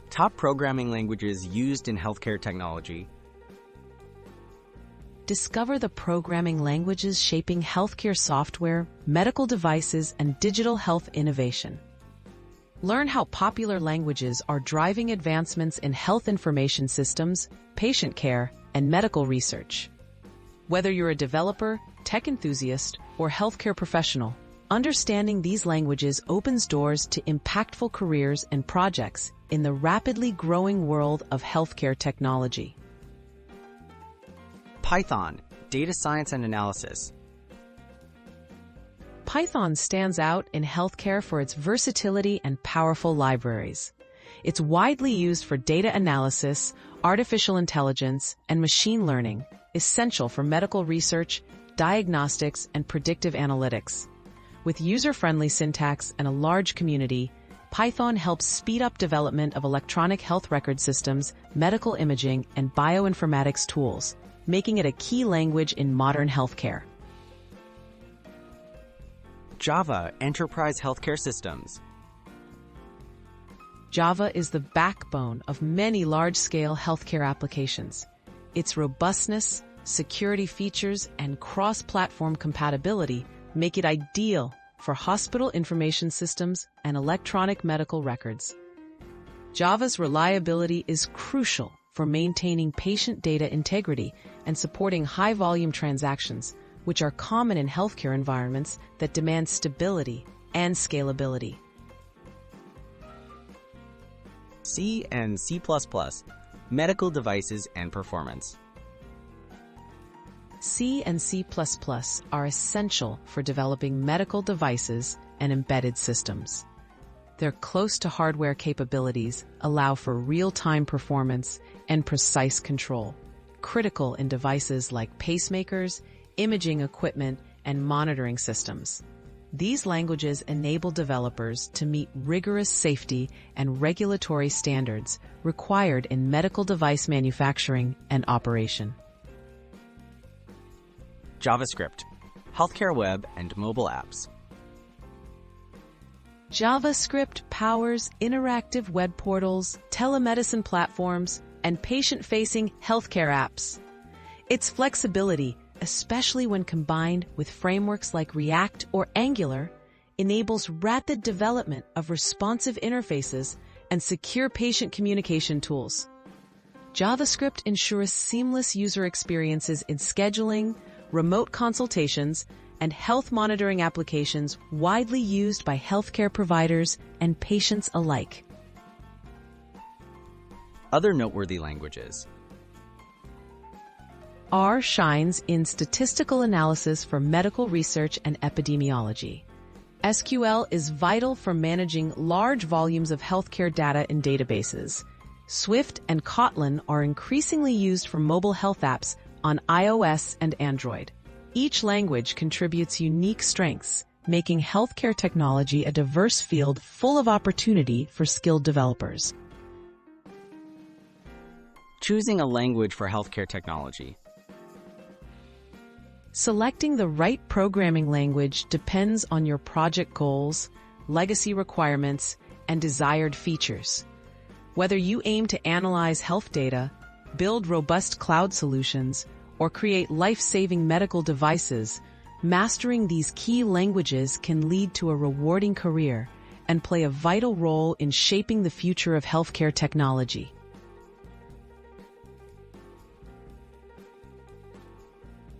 Top programming languages used in healthcare technology. Discover the programming languages shaping healthcare software, medical devices, and digital health innovation. Learn how popular languages are driving advancements in health information systems, patient care, and medical research. Whether you're a developer, tech enthusiast, or healthcare professional, understanding these languages opens doors to impactful careers and projects in the rapidly growing world of healthcare technology. Python, data science and analysis. Python stands out in healthcare for its versatility and powerful libraries. It's widely used for data analysis, artificial intelligence, and machine learning, essential for medical research, diagnostics, and predictive analytics. With user-friendly syntax and a large community, Python helps speed up development of electronic health record systems, medical imaging, and bioinformatics tools, making it a key language in modern healthcare. Java, enterprise healthcare systems. Java is the backbone of many large-scale healthcare applications. Its robustness, security features, and cross-platform compatibility make it ideal for hospital information systems and electronic medical records. Java's reliability is crucial for maintaining patient data integrity and supporting high-volume transactions, which are common in healthcare environments that demand stability and scalability. C and C++, medical devices and performance. C and C++ are essential for developing medical devices and embedded systems. Their close-to-hardware capabilities allow for real-time performance and precise control, critical in devices like pacemakers, imaging equipment, and monitoring systems. These languages enable developers to meet rigorous safety and regulatory standards required in medical device manufacturing and operation. JavaScript, healthcare web and mobile apps. JavaScript powers interactive web portals, telemedicine platforms, and patient-facing healthcare apps. Its flexibility, especially when combined with frameworks like React or Angular, enables rapid development of responsive interfaces and secure patient communication tools. JavaScript ensures seamless user experiences in scheduling, remote consultations, and health monitoring applications widely used by healthcare providers and patients alike. Other noteworthy languages. R shines in statistical analysis for medical research and epidemiology. SQL is vital for managing large volumes of healthcare data in databases. Swift and Kotlin are increasingly used for mobile health apps on iOS and Android. Each language contributes unique strengths, making healthcare technology a diverse field full of opportunity for skilled developers. Choosing a language for healthcare technology. Selecting the right programming language depends on your project goals, legacy requirements, and desired features. Whether you aim to analyze health data, build robust cloud solutions, or create life-saving medical devices, mastering these key languages can lead to a rewarding career and play a vital role in shaping the future of healthcare technology.